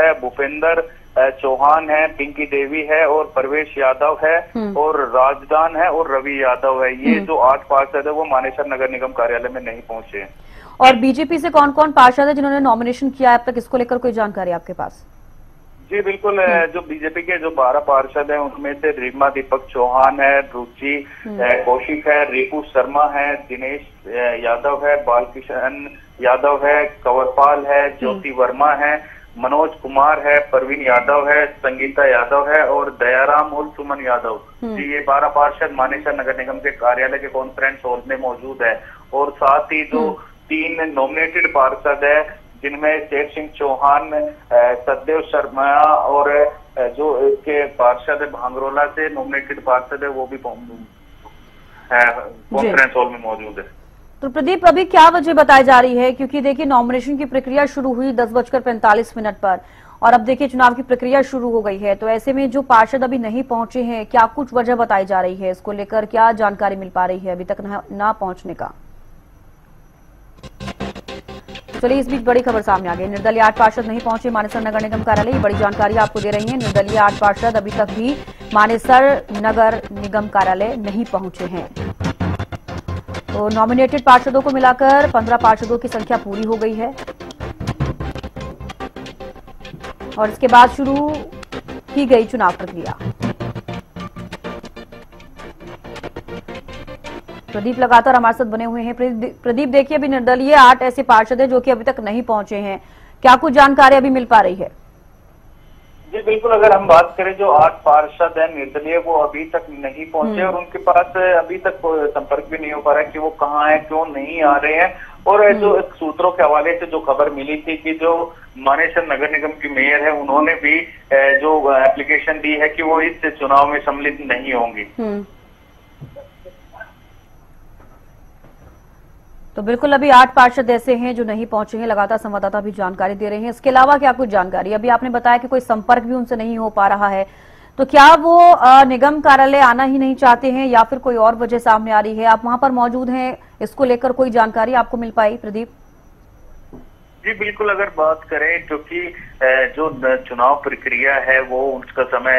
है, भूपेंद्र चौहान है, पिंकी देवी है और प्रवेश यादव है और राजदान है और रवि यादव है। ये जो 8 पार्षद है वो मानेसर नगर निगम कार्यालय में नहीं पहुंचे हैं। और बीजेपी से कौन कौन पार्षद है जिन्होंने नॉमिनेशन किया है अब तक, इसको लेकर कोई जानकारी आपके पास? जी बिल्कुल, जो बीजेपी के जो 12 पार्षद हैं उनमें से रीमा दीपक चौहान है, रुचि कौशिक है, रिपु शर्मा है, दिनेश यादव है, बालकिशन यादव है, कंवरपाल है, ज्योति वर्मा है, मनोज कुमार है, प्रवीण यादव है, संगीता यादव है और दयाराम और सुमन यादव। जी ये 12 पार्षद मानेसर नगर निगम के कार्यालय के कॉन्फ्रेंस हॉल में मौजूद है। और साथ ही जो 3 नॉमिनेटेड पार्षद है जिनमें शेर सिंह चौहान, सतदेव शर्मा और जो इसके पार्षद है भांगरोला से नॉमिनेटेड पार्षद है वो भी कॉन्फ्रेंस हॉल में मौजूद है। तो प्रदीप, अभी क्या वजह बताई जा रही है? क्योंकि देखिए नॉमिनेशन की प्रक्रिया शुरू हुई 10:45 पर और अब देखिए चुनाव की प्रक्रिया शुरू हो गई है, तो ऐसे में जो पार्षद अभी नहीं पहुंचे हैं, क्या कुछ वजह बताई जा रही है? इसको लेकर क्या जानकारी मिल पा रही है अभी तक ना पहुंचने का? चलिए इस बीच बड़ी खबर सामने आ गई। निर्दलीय 8 पार्षद नहीं पहुंचे मानेसर नगर निगम कार्यालय, बड़ी जानकारी आपको दे रही है। निर्दलीय 8 पार्षद अभी तक भी मानेसर नगर निगम कार्यालय नहीं पहुंचे हैं। तो नॉमिनेटेड पार्षदों को मिलाकर 15 पार्षदों की संख्या पूरी हो गई है और इसके बाद शुरू की गई चुनाव प्रक्रिया। प्रदीप लगातार हमारे साथ बने हुए हैं। प्रदीप देखिए, अभी निर्दलीय 8 ऐसे पार्षद हैं जो कि अभी तक नहीं पहुंचे हैं, क्या कुछ जानकारी अभी मिल पा रही है? जी बिल्कुल, अगर हम बात करें जो 8 पार्षद हैं निर्दलीय वो अभी तक नहीं पहुंचे और उनके पास अभी तक संपर्क भी नहीं हो पा रहा है कि वो कहाँ है, क्यों नहीं आ रहे हैं। और जो सूत्रों के हवाले से जो खबर मिली थी कि जो मानेसर नगर निगम की मेयर है उन्होंने भी जो एप्लीकेशन दी है कि वो इस चुनाव में सम्मिलित नहीं होंगी। तो बिल्कुल अभी 8 पार्षद ऐसे हैं जो नहीं पहुंचे हैं, लगातार संवाददाता भी जानकारी दे रहे हैं। इसके अलावा क्या कुछ जानकारी? अभी आपने बताया कि कोई संपर्क भी उनसे नहीं हो पा रहा है, तो क्या वो निगम कार्यालय आना ही नहीं चाहते हैं या फिर कोई और वजह सामने आ रही है? आप वहां पर मौजूद हैं, इसको लेकर कोई जानकारी आपको मिल पाई प्रदीप? जी बिल्कुल, अगर बात करें क्योंकि जो चुनाव प्रक्रिया है वो उसका समय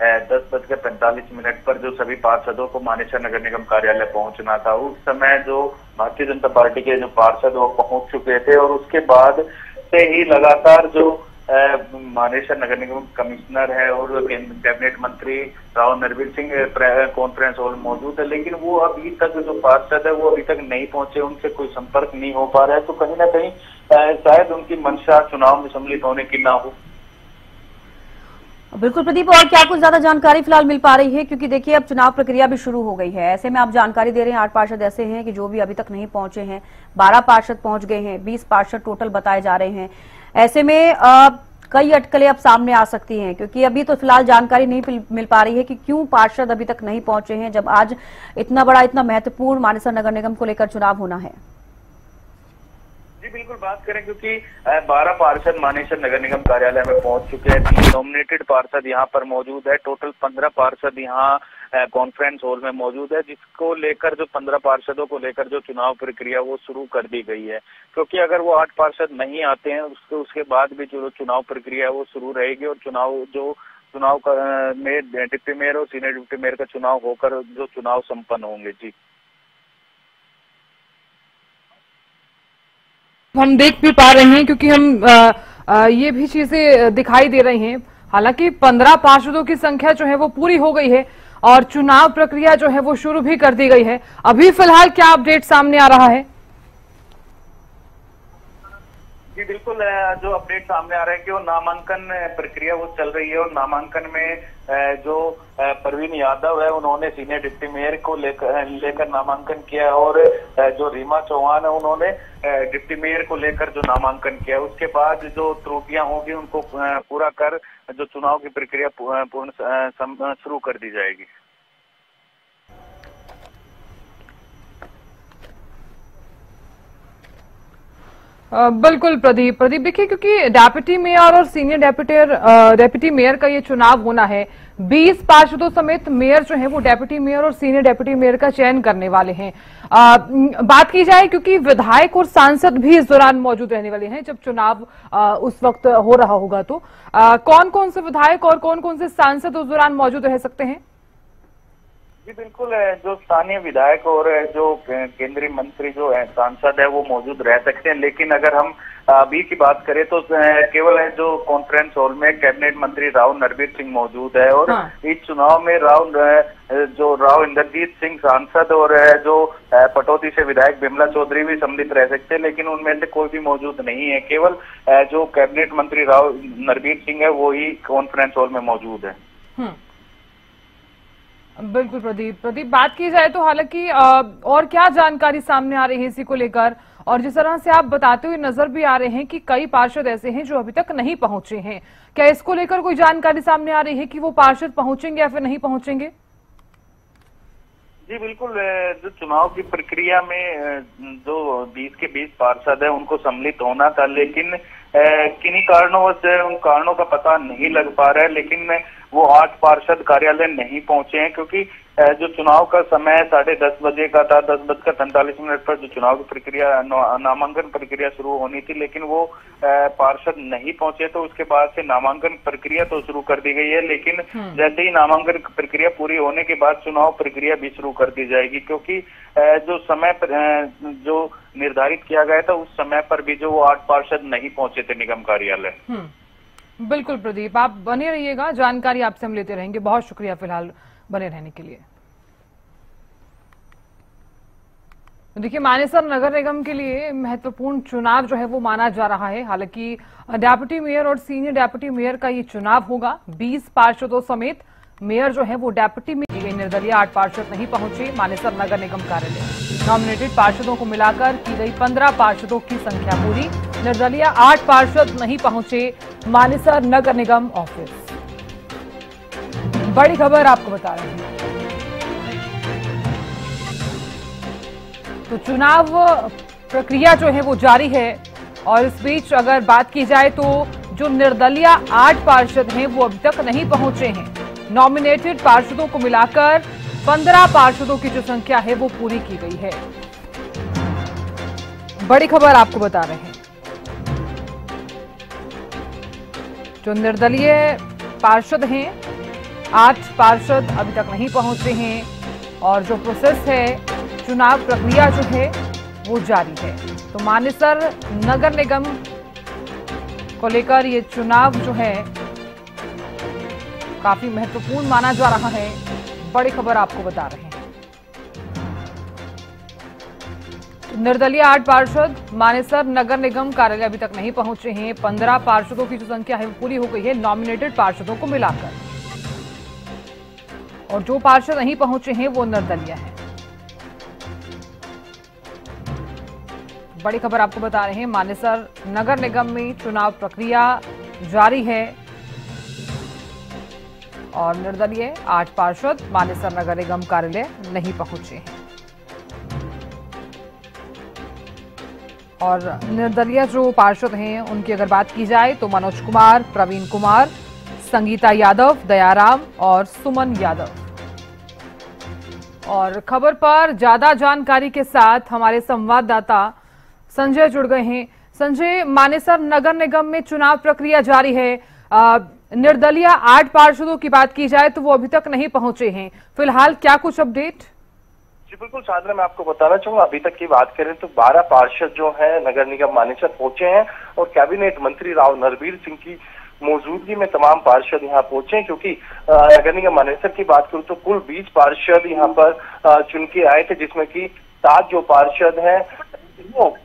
है 10:45 पर जो सभी पार्षदों को मानेसर नगर निगम कार्यालय पहुंचना था, उस समय जो भारतीय जनता पार्टी के जो पार्षद वो पहुंच चुके थे और उसके बाद से ही लगातार जो मानेसर नगर निगम कमिश्नर है और कैबिनेट मंत्री राव नरवीर सिंह कॉन्फ्रेंस हॉल मौजूद है, लेकिन वो अभी तक जो पार्षद है वो अभी तक नहीं पहुंचे, उनसे कोई संपर्क नहीं हो पा रहा है। तो कहीं ना कहीं शायद उनकी मंशा चुनाव में सम्मिलित होने की ना हो। बिल्कुल प्रदीप, और क्या कुछ ज्यादा जानकारी फिलहाल मिल पा रही है? क्योंकि देखिए अब चुनाव प्रक्रिया भी शुरू हो गई है, ऐसे में आप जानकारी दे रहे हैं 8 पार्षद ऐसे हैं कि जो भी अभी तक नहीं पहुंचे हैं, 12 पार्षद पहुंच गए हैं, 20 पार्षद टोटल बताए जा रहे हैं। ऐसे में कई अटकलें अब सामने आ सकती हैं, क्योंकि अभी तो फिलहाल जानकारी नहीं मिल पा रही है कि क्यों पार्षद अभी तक नहीं पहुंचे हैं, जब आज इतना बड़ा इतना महत्वपूर्ण मानेसर नगर निगम को लेकर चुनाव होना है। जी बिल्कुल, बात करें क्योंकि 12 पार्षद मानेसर नगर निगम कार्यालय में पहुंच चुके हैं, 3 नॉमिनेटेड पार्षद यहां पर मौजूद है, टोटल 15 पार्षद यहां कॉन्फ्रेंस हॉल में मौजूद है, जिसको लेकर जो 15 पार्षदों को लेकर जो चुनाव प्रक्रिया वो शुरू कर दी गई है। क्योंकि अगर वो 8 पार्षद नहीं आते हैं उसके बाद भी जो चुनाव प्रक्रिया वो शुरू रहेगी और चुनाव में डिप्टी मेयर और सीनियर डिप्टी मेयर का चुनाव होकर जो चुनाव संपन्न होंगे। जी हम देख भी पा रहे हैं, क्योंकि हम ये भी चीजें दिखाई दे रही हैं। हालांकि 15 पार्षदों की संख्या जो है वो पूरी हो गई है और चुनाव प्रक्रिया जो है वो शुरू भी कर दी गई है। अभी फिलहाल क्या अपडेट सामने आ रहा है? जी बिल्कुल, जो अपडेट सामने आ रहा है कि वो नामांकन प्रक्रिया वो चल रही है और नामांकन में जो प्रवीण यादव है उन्होंने सीनियर डिप्टी मेयर को लेकर नामांकन किया और जो रीमा चौहान है उन्होंने डिप्टी मेयर को लेकर जो नामांकन किया। उसके बाद जो त्रुटियां होगी उनको पूरा कर जो चुनाव की प्रक्रिया पूर्ण शुरू कर दी जाएगी। बिल्कुल प्रदीप देखिए, क्योंकि डेप्यूटी मेयर और सीनियर डेप्यूटी मेयर का ये चुनाव होना है, 20 पार्षदों समेत मेयर जो है वो डेप्यूटी मेयर और सीनियर डेप्यूटी मेयर का चयन करने वाले हैं। बात की जाए, क्योंकि विधायक और सांसद भी इस दौरान मौजूद रहने वाले हैं जब चुनाव उस वक्त हो रहा होगा, तो कौन कौन से विधायक और कौन कौन से सांसद उस दौरान मौजूद रह सकते हैं? जी बिल्कुल, जो स्थानीय विधायक और जो केंद्रीय मंत्री जो है, सांसद है, वो मौजूद रह सकते हैं। लेकिन अगर हम अभी की बात करें तो केवल है जो कॉन्फ्रेंस हॉल में कैबिनेट मंत्री राव नरबीर सिंह मौजूद है। और इस चुनाव में राव इंद्रजीत सिंह सांसद और जो पटौदी से विधायक बिमला चौधरी भी सम्मिलित रह सकते हैं, लेकिन उनमें से कोई भी मौजूद नहीं है। केवल जो कैबिनेट मंत्री राव नरबीर सिंह है वो ही कॉन्फ्रेंस हॉल में मौजूद है। बिल्कुल प्रदीप बात की जाए तो हालांकि और क्या जानकारी सामने आ रही है इसी को लेकर, और जिस तरह से आप बताते हुए नजर भी आ रहे हैं कि कई पार्षद ऐसे हैं जो अभी तक नहीं पहुंचे हैं, क्या इसको लेकर कोई जानकारी सामने आ रही है कि वो पार्षद पहुंचेंगे या फिर नहीं पहुंचेंगे? जी बिल्कुल, जो चुनाव की प्रक्रिया में जो 20 के 20 पार्षद है उनको सम्मिलित होना था, लेकिन किन्हीं कारणों से उन कारणों का पता नहीं लग पा रहा है। लेकिन वो 8 पार्षद कार्यालय नहीं पहुंचे हैं, क्योंकि जो चुनाव का समय 10:30 बजे का था, 10:45 पर जो चुनाव की प्रक्रिया नामांकन प्रक्रिया शुरू होनी थी, लेकिन वो पार्षद नहीं पहुंचे। तो उसके बाद से नामांकन प्रक्रिया तो शुरू कर दी गई है, लेकिन जैसे ही नामांकन प्रक्रिया पूरी होने के बाद चुनाव प्रक्रिया भी शुरू कर दी जाएगी, क्योंकि जो समय जो निर्धारित किया गया था उस समय पर भी जो वो 8 पार्षद नहीं पहुंचे थे निगम कार्यालय। बिल्कुल प्रदीप, आप बने रहिएगा, जानकारी आपसे हम लेते रहेंगे। बहुत शुक्रिया फिलहाल बने रहने के लिए। देखिए, मानेसर नगर निगम के लिए महत्वपूर्ण चुनाव जो है वो माना जा रहा है। हालांकि डेप्यूटी मेयर और सीनियर डेप्यूटी मेयर का ये चुनाव होगा। 20 पार्षदों समेत मेयर जो है वो डेप्यूटी में की गई निर्दलीय 8 पार्षद नहीं पहुंचे मानेसर नगर निगम कार्यालय। नॉमिनेटेड पार्षदों को मिलाकर की गई 15 पार्षदों की संख्या पूरी। निर्दलीय 8 पार्षद नहीं पहुंचे मानेसर नगर निगम ऑफिस। बड़ी खबर आपको बता रहे हैं। तो चुनाव प्रक्रिया जो है वो जारी है, और इस बीच अगर बात की जाए तो जो निर्दलीय 8 पार्षद हैं वो अभी तक नहीं पहुंचे हैं। नॉमिनेटेड पार्षदों को मिलाकर 15 पार्षदों की जो संख्या है वो पूरी की गई है। बड़ी खबर आपको बता रहे हैं। जो निर्दलीय पार्षद हैं, 8 पार्षद अभी तक नहीं पहुंचे हैं, और जो प्रोसेस है, चुनाव प्रक्रिया जो है वो जारी है। तो मानेसर नगर निगम को लेकर ये चुनाव जो है काफी महत्वपूर्ण माना जा रहा है। बड़ी खबर आपको बता रहे हैं। निर्दलीय 8 पार्षद मानेसर नगर निगम कार्यालय अभी तक नहीं पहुंचे हैं। 15 पार्षदों की जो संख्या है वो पूरी हो गई है नॉमिनेटेड पार्षदों को मिलाकर, और जो पार्षद नहीं पहुंचे हैं वो निर्दलीय हैं। बड़ी खबर आपको बता रहे हैं। मानेसर नगर निगम में चुनाव प्रक्रिया जारी है, और निर्दलीय 8 पार्षद मानेसर नगर निगम कार्यालय नहीं पहुंचे हैं। और निर्दलीय जो पार्षद हैं उनकी अगर बात की जाए तो मनोज कुमार, प्रवीण कुमार, संगीता यादव, दयाराम और सुमन यादव। और खबर पर ज्यादा जानकारी के साथ हमारे संवाददाता संजय जुड़ गए हैं। संजय, मानेसर नगर निगम में चुनाव प्रक्रिया जारी है। निर्दलीय 8 पार्षदों की बात की जाए तो वो अभी तक नहीं पहुंचे हैं। फिलहाल क्या कुछ अपडेट? जी बिल्कुल साधना, मैं आपको बताना चाहूंगा, अभी तक की बात करें तो 12 पार्षद जो है नगर निगम मानेसर पहुंचे हैं, और कैबिनेट मंत्री राव नरबीर सिंह की मौजूदगी में तमाम पार्षद यहाँ पहुंचे हैं। क्योंकि नगर निगम मानेसर की बात करूं तो कुल 20 पार्षद यहाँ पर चुन के आए थे, जिसमें कि 7 जो पार्षद हैं वो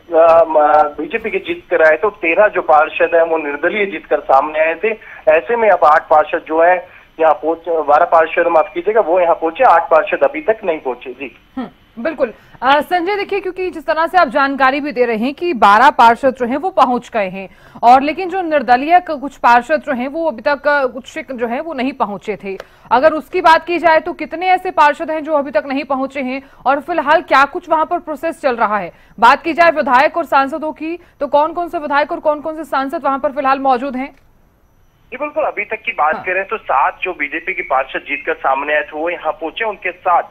बीजेपी के जीत कर आए थे, 13 जो पार्षद हैं वो निर्दलीय जीत कर सामने आए थे। ऐसे में अब 8 पार्षद जो है यहाँ पहुंचे, 12 पार्षद माफ कीजिएगा वो यहाँ पहुंचे, 8 पार्षद अभी तक नहीं पहुंचे। जी बिल्कुल संजय, देखिए क्योंकि जिस तरह से आप जानकारी भी दे रहे हैं कि 12 पार्षद जो हैं वो पहुंच गए हैं, और लेकिन जो निर्दलीय कुछ पार्षद जो हैं वो अभी तक कुछ जो है वो नहीं पहुंचे थे। अगर उसकी बात की जाए तो कितने ऐसे पार्षद हैं जो अभी तक नहीं पहुंचे हैं, और फिलहाल क्या कुछ वहां पर प्रोसेस चल रहा है? बात की जाए विधायक और सांसदों की, तो कौन कौन से विधायक और कौन कौन से सांसद वहां पर फिलहाल मौजूद हैं? जी बिल्कुल, अभी तक की बात करें तो 7 जो बीजेपी के पार्षद जीतकर सामने आए थे वो यहाँ पहुंचे। उनके साथ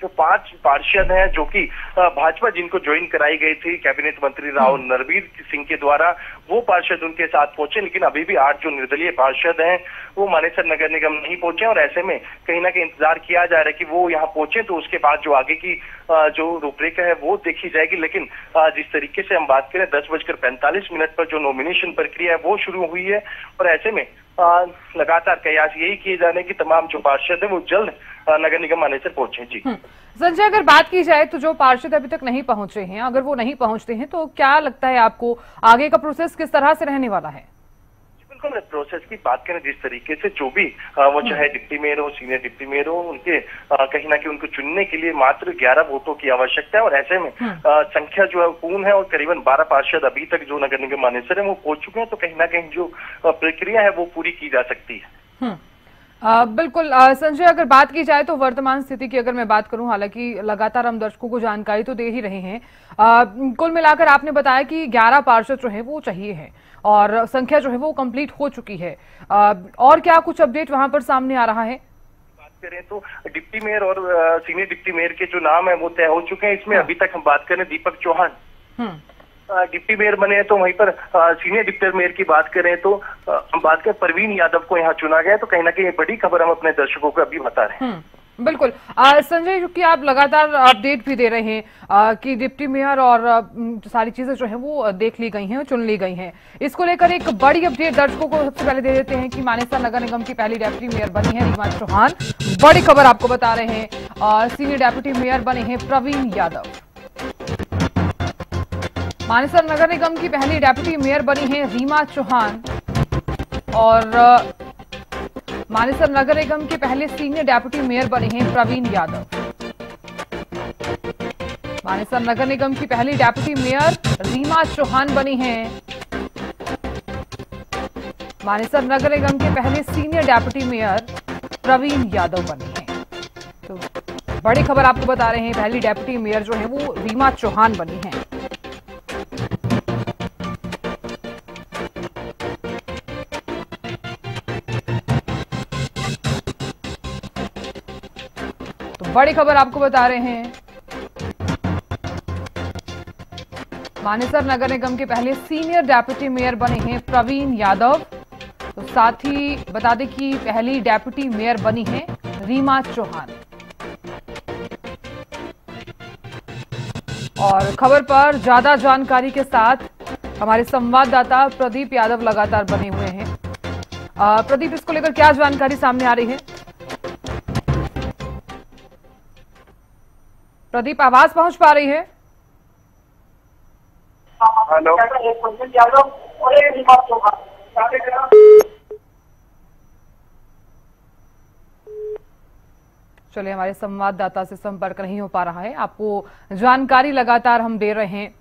जो 5 पार्षद हैं जो कि भाजपा जिनको ज्वाइन कराई गई थी कैबिनेट मंत्री राव नरबीर सिंह के द्वारा, वो पार्षद उनके साथ पहुंचे। लेकिन अभी भी 8 जो निर्दलीय पार्षद हैं वो मानेसर नगर निगम नहीं पहुंचे, और ऐसे में कहीं ना कहीं इंतजार किया जा रहा है कि वो यहाँ पहुंचे तो उसके बाद जो आगे की जो रूपरेखा है वो देखी जाएगी। लेकिन जिस तरीके से हम बात करें 10:45 पर जो नॉमिनेशन प्रक्रिया है वो शुरू हुई है, और ऐसे में लगातार प्रयास यही किए जा रहे हैं कि तमाम जो पार्षद है वो जल्द नगर निगम मानेसर पहुंचे। जी संजय, अगर बात की जाए तो जो पार्षद अभी तक नहीं पहुंचे हैं, अगर वो नहीं पहुंचते हैं तो क्या लगता है आपको आगे का प्रोसेस किस तरह से रहने वाला है? बिल्कुल, प्रोसेस की बात करें जिस तरीके से जो भी वो चाहे डिप्टी मेयर हो, सीनियर डिप्टी मेयर हो, उनके कहीं ना कहीं उनको चुनने के लिए मात्र 11 वोटों की आवश्यकता है, और ऐसे में संख्या जो है पूर्ण है, और करीबन 12 पार्षद अभी तक जो नगर निगम मानेसर है वो पहुंच चुके हैं, तो कहीं ना कहीं जो प्रक्रिया है वो पूरी की जा सकती है। बिल्कुल संजय, अगर बात की जाए तो वर्तमान स्थिति की अगर मैं बात करूं, हालांकि लगातार हम दर्शकों को जानकारी तो दे ही रहे हैं, कुल मिलाकर आपने बताया कि 11 पार्षद जो है वो चाहिए है, और संख्या जो है वो कंप्लीट हो चुकी है, और क्या कुछ अपडेट वहां पर सामने आ रहा है? बात करें तो डिप्टी मेयर और सीनियर डिप्टी मेयर के जो नाम है वो तय हो चुके हैं। इसमें अभी तक हम बात करें दीपक चौहान डिप्टी मेयर बने हैं, तो वहीं पर सीनियर डिप्टी मेयर की बात करें तो हम बात करें प्रवीण यादव को यहाँ चुना गया है, तो कहीं ना कहीं बड़ी खबर हम अपने दर्शकों को अभी बता रहे हैं। बिल्कुल संजय, क्योंकि आप लगातार अपडेट भी दे रहे हैं कि डिप्टी मेयर और सारी चीजें जो है वो देख ली गई हैं, चुन ली गई हैं, इसको लेकर एक बड़ी अपडेट दर्शकों को सबसे पहले दे देते हैं कि मानेसर नगर निगम की पहली डेप्यूटी मेयर बनी है रीमा चौहान। बड़ी खबर आपको बता रहे हैं, और सीनियर डेप्यूटी मेयर बने हैं प्रवीण यादव। मानेसर नगर निगम की पहली डेप्यूटी मेयर बनी है रीमा चौहान, और मानेसर नगर निगम के पहले सीनियर डेप्यूटी मेयर बने हैं प्रवीण यादव। मानेसर नगर निगम की पहली डेप्यूटी मेयर रीमा चौहान बनी हैं। मानेसर नगर निगम के पहले senior deputy mayor Praveen Yadav बने हैं। तो बड़ी खबर आपको बता रहे हैं, पहली डेप्यूटी मेयर जो है वो रीमा चौहान बनी है। बड़ी खबर आपको बता रहे हैं, मानेसर नगर निगम के पहले सीनियर डेप्यूटी मेयर बने हैं प्रवीण यादव। तो साथ ही बता दें कि पहली डेप्यूटी मेयर बनी है रीमा चौहान। और खबर पर ज्यादा जानकारी के साथ हमारे संवाददाता प्रदीप यादव लगातार बने हुए हैं। प्रदीप, इसको लेकर क्या जानकारी सामने आ रही है? प्रदीप, आवाज पहुंच पा रही है? हेलो, चलिए, हमारे संवाददाता से संपर्क नहीं हो पा रहा है। आपको जानकारी लगातार हम दे रहे हैं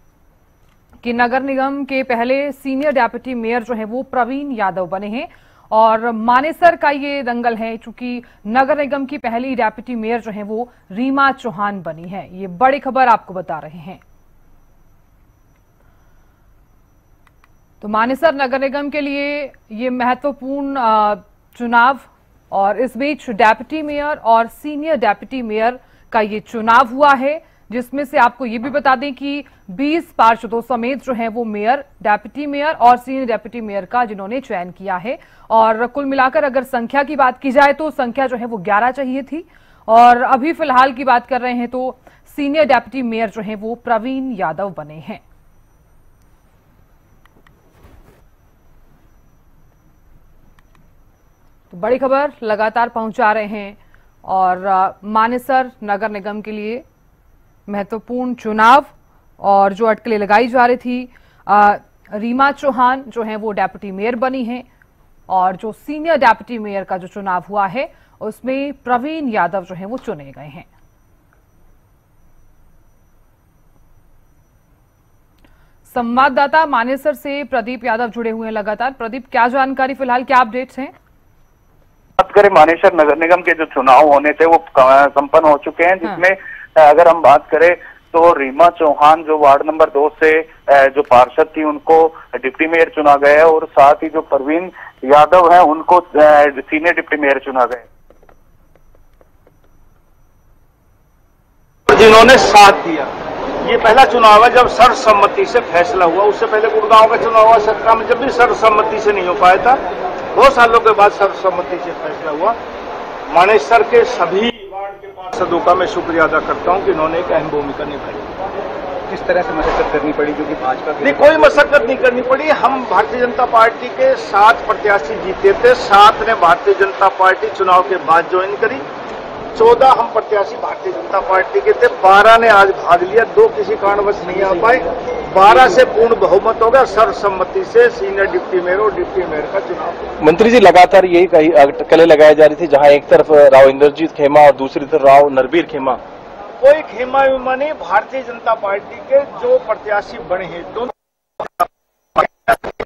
कि नगर निगम के पहले सीनियर डेप्यूटी मेयर जो है वो प्रवीण यादव बने हैं, और मानेसर का ये दंगल है चूंकि नगर निगम की पहली डेप्यूटी मेयर जो है वो रीमा चौहान बनी है। ये बड़ी खबर आपको बता रहे हैं। तो मानेसर नगर निगम के लिए ये महत्वपूर्ण चुनाव, और इस बीच डेप्यूटी मेयर और सीनियर डेप्यूटी मेयर का ये चुनाव हुआ है, जिसमें से आपको ये भी बता दें कि 20 पार्षदों समेत जो है वो मेयर, डेप्यूटी मेयर और सीनियर डेप्यूटी मेयर का जिन्होंने चयन किया है। और कुल मिलाकर अगर संख्या की बात की जाए तो संख्या जो है वो 11 चाहिए थी, और अभी फिलहाल की बात कर रहे हैं तो सीनियर डेप्यूटी मेयर जो है वो प्रवीण यादव बने हैं। तो बड़ी खबर लगातार पहुंचा रहे हैं, और मानेसर नगर निगम के लिए महत्वपूर्ण चुनाव, और जो अटकलें लगाई जा रही थी, रीमा चौहान जो है वो डेप्यूटी मेयर बनी हैं, और जो सीनियर डेप्यूटी मेयर का जो चुनाव हुआ है उसमें प्रवीण यादव जो है वो चुने गए हैं। संवाददाता मानेसर से प्रदीप यादव जुड़े हुए हैं लगातार। प्रदीप, क्या जानकारी फिलहाल, क्या अपडेट्स हैं? बात करें मानेसर नगर निगम के जो चुनाव होने थे वो संपन्न हो चुके हैं, जिसमें अगर हम बात करें तो रीमा चौहान जो वार्ड नंबर 2 से जो पार्षद थी उनको डिप्टी मेयर चुना गया है, और साथ ही जो परवीन यादव है उनको सीनियर डिप्टी मेयर चुना गया। जिन्होंने साथ दिया, ये पहला चुनाव है जब सर्वसम्मति से फैसला हुआ। उससे पहले गुड़गांव का चुनाव हुआ 17 में, जब भी सर्वसम्मति से नहीं हो पाया था। 2 सालों के बाद सर्वसम्मति से फैसला हुआ। मानेसर के सभी वार्ड के पार्षदों का मैं शुक्रिया अदा करता हूं कि इन्होंने एक अहम भूमिका निभाई। किस तरह से मशक्कत करनी पड़ी, जो कि भाजपा नहीं, कोई मशक्कत नहीं करनी पड़ी। हम भारतीय जनता पार्टी के 7 प्रत्याशी जीते थे, 7 ने भारतीय जनता पार्टी चुनाव के बाद ज्वाइन करी। 14 हम प्रत्याशी भारतीय जनता पार्टी के थे, 12 ने आज भाग लिया, 2 किसी कारणवश नहीं आ पाए। 12 से पूर्ण बहुमत हो गया, सर्वसम्मति से सीनियर डिप्टी मेयर और डिप्टी मेयर का चुनाव। मंत्री जी, लगातार यही कही अटकलें लगाई जा रही थी, जहां एक तरफ राव इंद्रजीत खेमा और दूसरी तरफ राव नरबीर खेमा। कोई खेमा विमा नहीं, भारतीय जनता पार्टी के जो प्रत्याशी बने हैं दोनों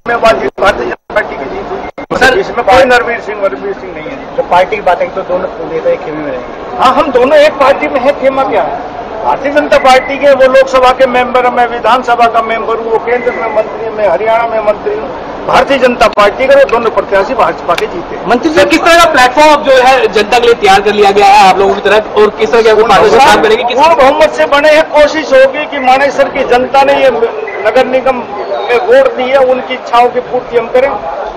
भारतीय जनता पार्टी की जीत हुई सर। इसमें कोई नरबीर सिंह नहीं है। जो पार्टी की बात है तो दोनों नेता एक खेमे में रहेंगे। हाँ, हम दोनों एक पार्टी में है। खेमा क्या है? भारतीय जनता पार्टी के वो लोकसभा के मेंबर, मैं विधानसभा का मेंबर हूँ, वो केंद्र में मंत्री, मैं हरियाणा में मंत्री हूँ। भारतीय जनता पार्टी के वो दोनों प्रत्याशी भाजपा के जीते। मंत्री जी, किस तरह का प्लेटफॉर्म जो है जनता के लिए तैयार कर लिया गया है आप लोगों की तरफ, और किस तरह के काम करेंगे? पूर्ण बहुमत से बने हैं। कोशिश होगी कि मानेसर की जनता ने ये नगर निगम में वोट दी है, उनकी इच्छाओं की पूर्ति हम करें।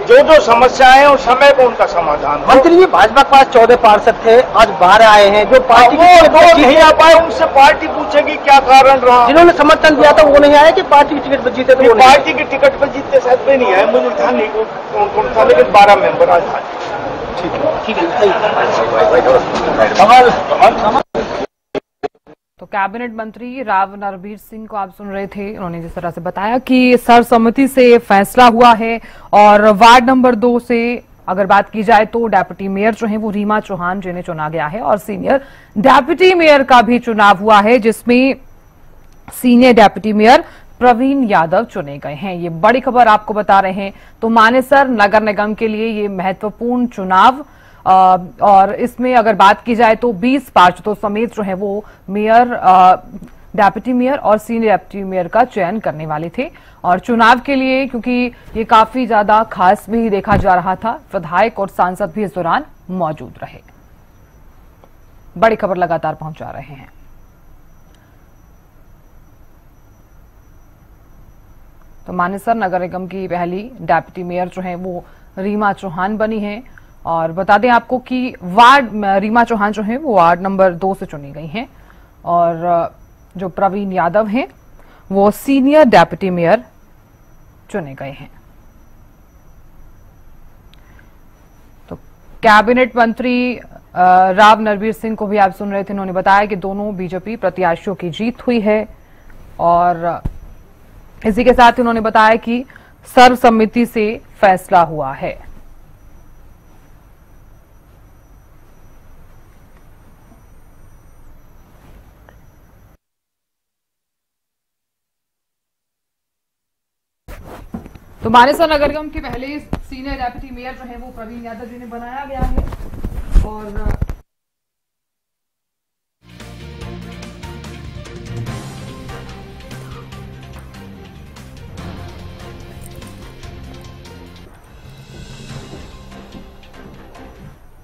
जो समस्याएं हैं उस समय को उनका समाधान। मंत्री जी, भाजपा के पास 14 पार्षद थे, आज 12 आए हैं। जो पार्टी नहीं आ पाए, उनसे पार्टी पूछेगी क्या कारण रहा। जिन्होंने समर्थन दिया था वो नहीं आए कि पार्टी की टिकट पर जीते थे? पार्टी की टिकट पर जीतते शायद में नहीं आए, मुझे ध्यान नहीं कौन था, लेकिन 12 मेंबर आज था। ठीक है। तो कैबिनेट मंत्री राव नरबीर सिंह को आप सुन रहे थे। उन्होंने जिस तरह से बताया कि सर्वसम्मति से फैसला हुआ है, और वार्ड नंबर 2 से अगर बात की जाए तो डेप्यूटी मेयर जो है वो रीमा चौहान जिन्हें चुना गया है, और सीनियर डेप्यूटी मेयर का भी चुनाव हुआ है, जिसमें senior deputy mayor Praveen Yadav चुने गए हैं। ये बड़ी खबर आपको बता रहे हैं। तो मानेसर नगर निगम के लिए ये महत्वपूर्ण चुनाव, और इसमें अगर बात की जाए तो 20 पार्षदों समेत जो है वो मेयर, डेप्यूटी मेयर और सीनियर डेप्यूटी मेयर का चयन करने वाले थे। और चुनाव के लिए, क्योंकि ये काफी ज्यादा खास भी देखा जा रहा था, विधायक और सांसद भी इस दौरान मौजूद रहे। बड़ी खबर लगातार पहुंचा रहे हैं। तो मानेसर नगर निगम की पहली डेप्यूटी मेयर जो है वो रीमा चौहान बनी है, और बता दें आपको कि रीमा चौहान जो है वो वार्ड नंबर 2 से चुनी गई हैं, और जो प्रवीण यादव हैं वो सीनियर डेप्यूटी मेयर चुने गए हैं। तो कैबिनेट मंत्री राव नरबीर सिंह को भी आप सुन रहे थे। उन्होंने बताया कि दोनों बीजेपी प्रत्याशियों की जीत हुई है, और इसी के साथ ही उन्होंने बताया कि सर्वसम्मति से फैसला हुआ है। तो मानेसर नगर निगम के पहले सीनियर डेप्यूटी मेयर जो है वो प्रवीण यादव जी ने बनाया गया है, और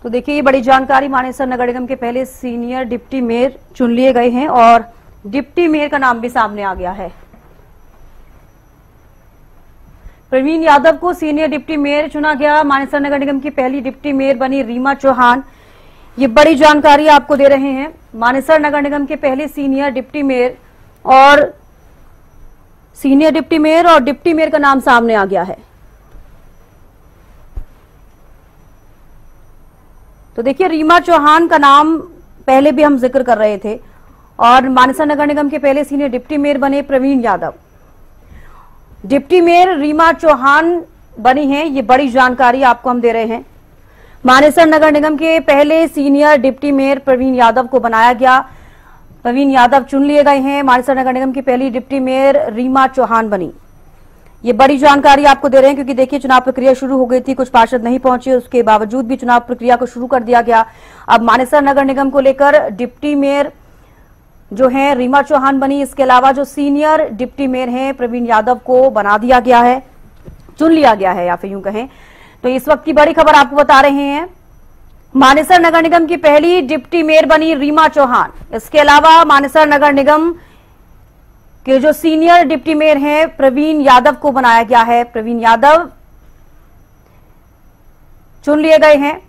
तो देखिए ये बड़ी जानकारी, मानेसर नगर निगम के पहले सीनियर डिप्टी मेयर चुन लिए गए हैं, और डिप्टी मेयर का नाम भी सामने आ गया है। प्रवीण यादव को सीनियर डिप्टी मेयर चुना गया। मानेसर नगर निगम की पहली डिप्टी मेयर बनी रीमा चौहान। ये बड़ी जानकारी आपको दे रहे हैं। मानेसर नगर निगम के पहले सीनियर डिप्टी मेयर और डिप्टी मेयर का नाम सामने आ गया है। तो देखिए रीमा चौहान का नाम पहले भी हम जिक्र कर रहे थे, और मानेसर नगर निगम के पहले सीनियर डिप्टी मेयर बने प्रवीण यादव। डिप्टी मेयर रीमा चौहान बनी हैं, ये बड़ी जानकारी आपको हम दे रहे हैं। मानेसर नगर निगम के पहले senior deputy mayor Praveen Yadav को बनाया गया। प्रवीण यादव चुन लिए गए हैं। मानेसर नगर निगम की पहली डिप्टी मेयर रीमा चौहान बनी। ये बड़ी जानकारी आपको दे रहे हैं क्योंकि देखिए चुनाव प्रक्रिया शुरू हो गई थी, कुछ पार्षद नहीं पहुंचे, उसके बावजूद भी चुनाव प्रक्रिया को शुरू कर दिया गया। अब मानेसर नगर निगम को लेकर डिप्टी मेयर जो है रीमा चौहान बनी, इसके अलावा जो सीनियर डिप्टी मेयर हैं प्रवीण यादव को बना दिया गया है, चुन लिया गया है या फिर यूं कहें तो इस वक्त की बड़ी खबर आपको बता रहे हैं। मानेसर नगर निगम की पहली डिप्टी मेयर बनी रीमा चौहान। इसके अलावा मानेसर नगर निगम के जो सीनियर डिप्टी मेयर हैं प्रवीण यादव को बनाया गया है। प्रवीण यादव चुन लिए गए हैं।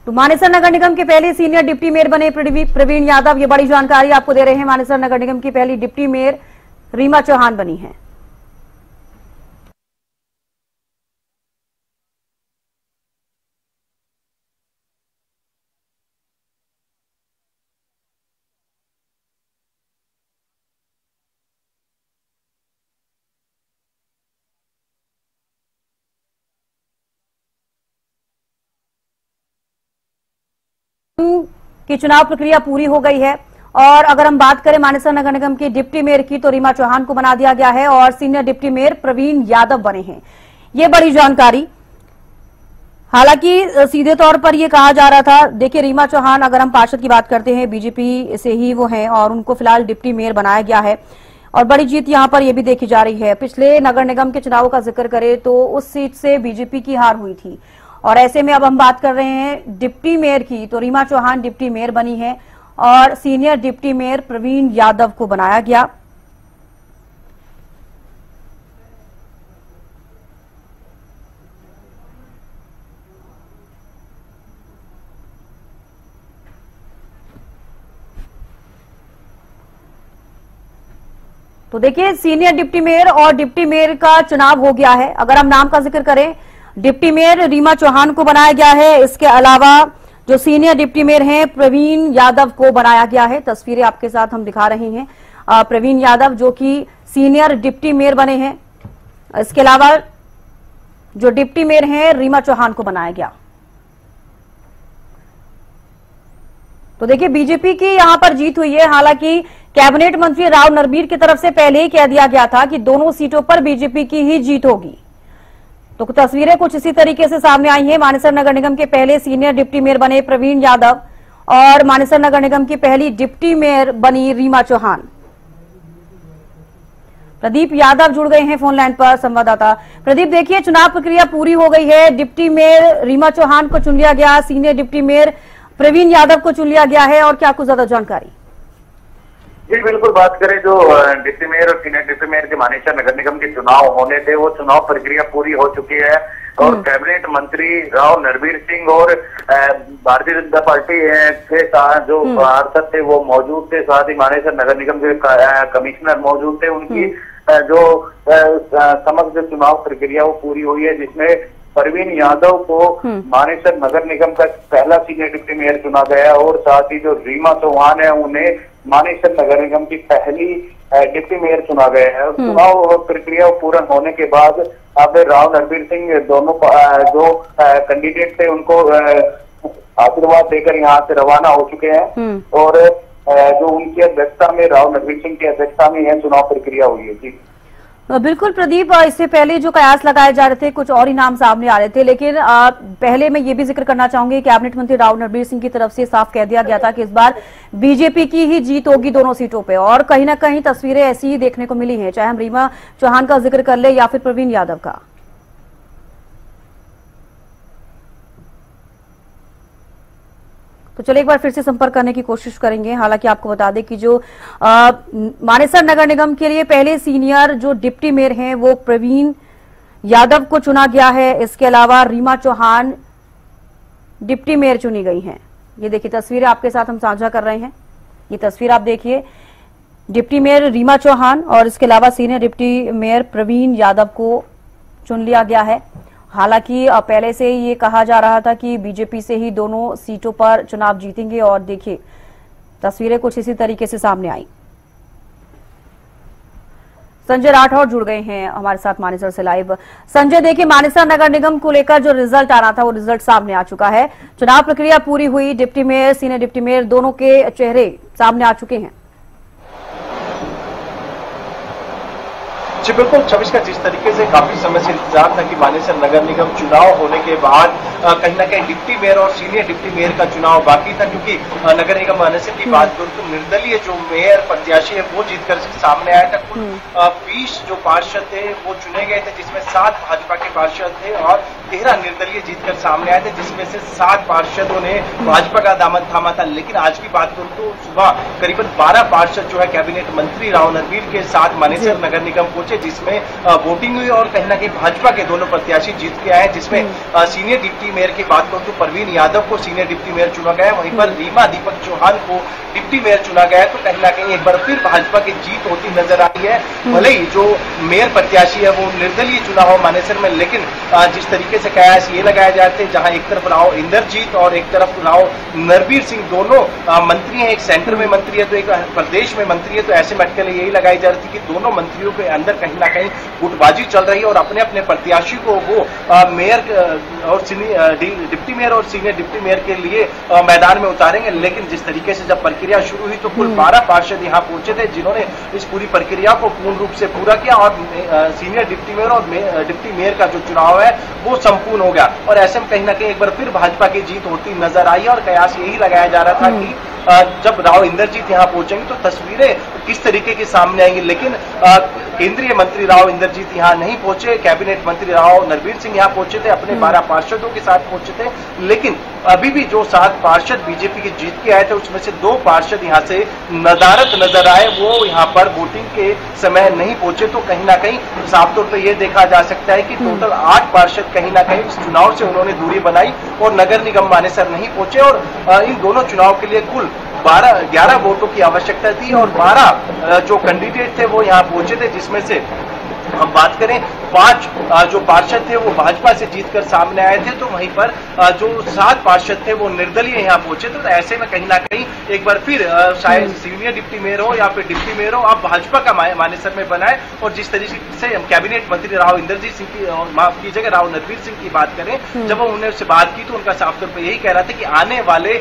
तो मानेसर नगर निगम के पहले सीनियर डिप्टी मेयर बने प्रवीण यादव। ये बड़ी जानकारी आपको दे रहे हैं। मानेसर नगर निगम की पहली डिप्टी मेयर रीमा चौहान बनी है। की चुनाव प्रक्रिया पूरी हो गई है और अगर हम बात करें मानेसर नगर निगम की डिप्टी मेयर की तो रीमा चौहान को बना दिया गया है और senior deputy mayor Praveen Yadav बने हैं। ये बड़ी जानकारी। हालांकि सीधे तौर पर यह कहा जा रहा था, देखिए रीमा चौहान अगर हम पार्षद की बात करते हैं बीजेपी से ही वो हैं और उनको फिलहाल डिप्टी मेयर बनाया गया है और बड़ी जीत यहां पर यह भी देखी जा रही है। पिछले नगर निगम के चुनावों का जिक्र करें तो उस सीट से बीजेपी की हार हुई थी और ऐसे में अब हम बात कर रहे हैं डिप्टी मेयर की, तो रीमा चौहान डिप्टी मेयर बनी है और senior deputy mayor Praveen Yadav को बनाया गया। तो देखिए सीनियर डिप्टी मेयर और डिप्टी मेयर का चुनाव हो गया है। अगर हम नाम का जिक्र करें, डिप्टी मेयर रीमा चौहान को बनाया गया है। इसके अलावा जो सीनियर डिप्टी मेयर हैं प्रवीण यादव को बनाया गया है। तस्वीरें आपके साथ हम दिखा रहे हैं। प्रवीण यादव जो कि सीनियर डिप्टी मेयर बने हैं। इसके अलावा जो डिप्टी मेयर हैं रीमा चौहान को बनाया गया। तो देखिए बीजेपी की यहां पर जीत हुई है। हालांकि कैबिनेट मंत्री राव नरबीर की तरफ से पहले ही कह दिया गया था कि दोनों सीटों पर बीजेपी की ही जीत होगी। तो तस्वीरें कुछ इसी तरीके से सामने आई हैं। मानेसर नगर निगम के पहले सीनियर डिप्टी मेयर बने प्रवीण यादव और मानेसर नगर निगम की पहली डिप्टी मेयर बनी रीमा चौहान। प्रदीप यादव जुड़ गए हैं फोन लाइन पर, संवाददाता। प्रदीप, देखिए चुनाव प्रक्रिया पूरी हो गई है। डिप्टी मेयर रीमा चौहान को चुन लिया गया, senior deputy mayor Praveen Yadav को चुन लिया गया है और क्या कुछ ज्यादा जानकारी? जी बिल्कुल, बात करें जो डिप्टी मेयर और सीनियर डिप्टी मेयर के मानेसर नगर निगम के चुनाव होने थे वो चुनाव प्रक्रिया पूरी हो चुकी है और कैबिनेट मंत्री राव नरबीर सिंह और भारतीय जनता पार्टी के साथ जो पार्षद थे वो मौजूद थे, साथ ही मानेसर नगर निगम के कमिश्नर मौजूद थे। उनकी जो समग्र जो चुनाव प्रक्रिया वो पूरी हुई है, जिसमें प्रवीण यादव को मानेसर नगर निगम का पहला सीनियर डिप्टी मेयर चुना गया और साथ ही जो रीमा चौहान है उन्हें मानेसर नगर निगम की पहली डिप्टी मेयर चुना गया है। चुनाव प्रक्रिया पूर्ण होने के बाद अब राव नरबीर सिंह दोनों जो कैंडिडेट थे उनको आशीर्वाद देकर यहाँ से रवाना हो चुके हैं और जो उनकी अध्यक्षता में राव नरबीर सिंह की अध्यक्षता में यह चुनाव प्रक्रिया हुई है। जी बिल्कुल प्रदीप, इससे पहले जो कयास लगाए जा रहे थे कुछ और ही नाम सामने आ रहे थे, लेकिन पहले मैं ये भी जिक्र करना चाहूंगी कैबिनेट मंत्री राव नरबीर सिंह की तरफ से साफ कह दिया गया था कि इस बार बीजेपी की ही जीत होगी दोनों सीटों पे और कहीं ना कहीं तस्वीरें ऐसी ही देखने को मिली हैं, चाहे हम रीमा चौहान का जिक्र कर ले या फिर प्रवीण यादव का। तो चलिए एक बार फिर से संपर्क करने की कोशिश करेंगे। हालांकि आपको बता दें कि जो मानेसर नगर निगम के लिए पहले सीनियर जो डिप्टी मेयर हैं वो प्रवीण यादव को चुना गया है। इसके अलावा रीमा चौहान डिप्टी मेयर चुनी गई हैं। ये देखिए तस्वीरें आपके साथ हम साझा कर रहे हैं। ये तस्वीर आप देखिए, डिप्टी मेयर रीमा चौहान और इसके अलावा senior deputy mayor Praveen Yadav को चुन लिया गया है। हालांकि पहले से ये कहा जा रहा था कि बीजेपी से ही दोनों सीटों पर चुनाव जीतेंगे और देखिए तस्वीरें कुछ इसी तरीके से सामने आई। संजय राठौर जुड़ गए हैं हमारे साथ मानेसर से लाइव। संजय, देखिए मानेसर नगर निगम को लेकर जो रिजल्ट आना था वो रिजल्ट सामने आ चुका है। चुनाव प्रक्रिया पूरी हुई, deputy mayor senior deputy mayor दोनों के चेहरे सामने आ चुके हैं। जी बिल्कुल, 26 का जिस तरीके से काफी समय से इंतजार था कि मानेसर नगर निगम चुनाव होने के बाद कहीं ना कहीं डिप्टी मेयर और सीनियर डिप्टी मेयर का चुनाव बाकी था, क्योंकि नगर निगम मानेसर की बात करूं तो निर्दलीय जो मेयर प्रत्याशी है वो जीतकर सामने आया था। कुल 20 जो पार्षद थे वो चुने गए थे, जिसमें 7 भाजपा के पार्षद थे और 13 निर्दलीय जीतकर सामने आए थे, जिसमें से 7 पार्षदों ने भाजपा का दामन थामा था। लेकिन आज की बात करूं तो सुबह करीबन 12 पार्षद जो है कैबिनेट मंत्री राव नरवीर के साथ मानेसर नगर निगम पहुंचे, जिसमें वोटिंग हुई और कहीं ना कहीं भाजपा के दोनों प्रत्याशी जीत के आए, जिसमें सीनियर डिप्टी मेयर की बात करूं तो परवीन यादव को सीनियर डिप्टी मेयर चुना गया, वहीं पर रीमा दीपक चौहान को डिप्टी मेयर चुना गया। तो कहीं ना कहीं एक बार फिर भाजपा की जीत होती नजर आई है। भले ही जो मेयर प्रत्याशी है वो निर्दलीय चुना हो मानेसर में, लेकिन जिस तरीके से कयास ये लगाए जाते हैं, जहां एक तरफ राव इंद्रजीत और एक तरफ राव नरवीर सिंह दोनों मंत्री हैं, एक सेंटर में मंत्री है तो एक प्रदेश में मंत्री है, तो ऐसे में अटकलें यही लगाई जा रही थी कि दोनों मंत्रियों के अंदर कहीं ना कहीं गुटबाजी चल रही है और अपने अपने प्रत्याशी को वो मेयर और डिप्टी मेयर और सीनियर डिप्टी मेयर के लिए मैदान में उतारेंगे। लेकिन जिस तरीके से जब प्रक्रिया शुरू हुई तो कुल 12 पार्षद यहां पहुंचे थे, जिन्होंने इस पूरी प्रक्रिया को पूर्ण रूप से पूरा किया और सीनियर डिप्टी मेयर और डिप्टी मेयर का जो चुनाव है वो संपूर्ण हो गया। और ऐसे में कहीं ना कहीं एक बार फिर भाजपा की जीत होती नजर आई और कयास यही लगाया जा रहा था कि जब राव इंद्रजीत यहां पहुंचेंगे तो तस्वीरें किस तरीके की सामने आएंगी। लेकिन केंद्रीय मंत्री राव इंद्रजीत यहां नहीं पहुंचे, कैबिनेट मंत्री राव नरवीर सिंह यहां पहुंचे थे, अपने 12 पार्षदों के साथ पहुंचे थे। लेकिन अभी भी जो 7 पार्षद बीजेपी के जीत के आए थे उसमें से 2 पार्षद यहां से नदारद नजर आए, वो यहां पर वोटिंग के समय नहीं पहुंचे। तो कहीं ना कहीं साफ तौर पर यह देखा जा सकता है कि टोटल 8 पार्षद कहीं ना कहीं इस चुनाव से उन्होंने दूरी बनाई और नगर निगम मानेसर नहीं पहुंचे। और इन दोनों चुनाव के लिए कुल 11 वोटों की आवश्यकता थी और 12 जो कैंडिडेट थे वो यहां पहुंचे थे, जिसमें से हम बात करें 5 जो पार्षद थे वो भाजपा से जीतकर सामने आए थे, तो वहीं पर जो 7 पार्षद थे वो निर्दलीय यहां पहुंचे थे। तो ऐसे में कहीं ना कहीं एक बार फिर शायद सीनियर डिप्टी मेयर हो या फिर डिप्टी मेयर हो, आप भाजपा का मानेसर में बनाए। और जिस तरीके से कैबिनेट मंत्री राव इंद्रजीत सिंह की माफ कीजिएगा राव नरवीर सिंह की बात करें, जब उन्होंने उससे बात की तो उनका साफ तौर पर यही कह रहा था कि आने वाले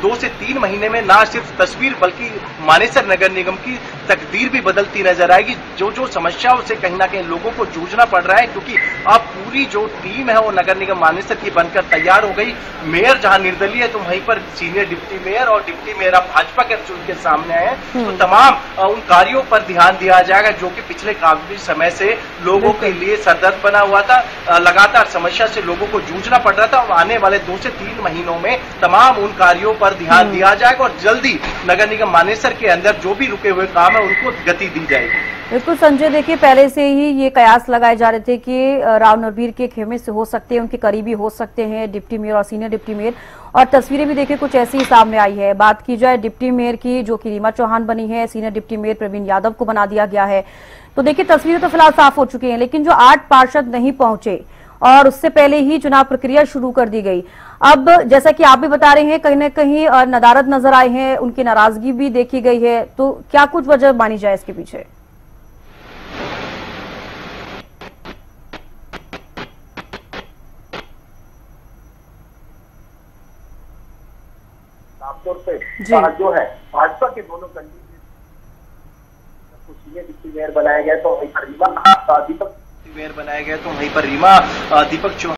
2 से 3 महीने में ना सिर्फ तस्वीर बल्कि मानेसर नगर निगम की तकदीर भी बदलती नजर आएगी। जो समस्याओं से कहीं ना कहीं लोगों को जूझना पड़ रहा है, क्योंकि अब पूरी जो टीम है वो नगर निगम मानेसर की बनकर तैयार हो गई। मेयर जहां निर्दलीय है तो वहीं पर सीनियर डिप्टी मेयर और डिप्टी मेयर अब भाजपा के चुन के सामने आए हैं। तो तमाम उन कार्यों पर ध्यान दिया जाएगा जो कि पिछले काफी समय से लोगों के लिए सरदर्द बना हुआ था, लगातार समस्या से लोगों को जूझना पड़ रहा था। और आने वाले 2 से 3 महीनों में तमाम उन कार्यों पर ध्यान दिया जाएगा और जल्दी नगर निगम मानेसर के अंदर जो भी रुके हुए काम है उनको गति दी जाएगी। बिल्कुल संजय, देखिए पहले से ही ये कयास लगाए जा रहे थे कि राव नरवीर के खेमे से हो सकते हैं, उनके करीबी हो सकते हैं डिप्टी मेयर और सीनियर डिप्टी मेयर, और तस्वीरें भी देखिए कुछ ऐसी ही सामने आई है। बात की जाए डिप्टी मेयर की, जो कि रीमा चौहान बनी है, senior deputy mayor Praveen Yadav को बना दिया गया है। तो देखिए तस्वीरें तो फिलहाल साफ हो चुकी हैं, लेकिन जो 8 पार्षद नहीं पहुंचे और उससे पहले ही चुनाव प्रक्रिया शुरू कर दी गई। अब जैसा कि आप भी बता रहे हैं कहीं न कहीं नदारद नजर आए हैं, उनकी नाराजगी भी देखी गई है, तो क्या कुछ वजह मानी जाए इसके पीछे? तौर पे जो है भाजपा के दोनों कैंडिडेट को सीनियर डिप्टी मेयर बनाया गया तो वहीं पर रीमा दीपक मेयर बनाया गया तो वहीं पर रीमा दीपक चौहान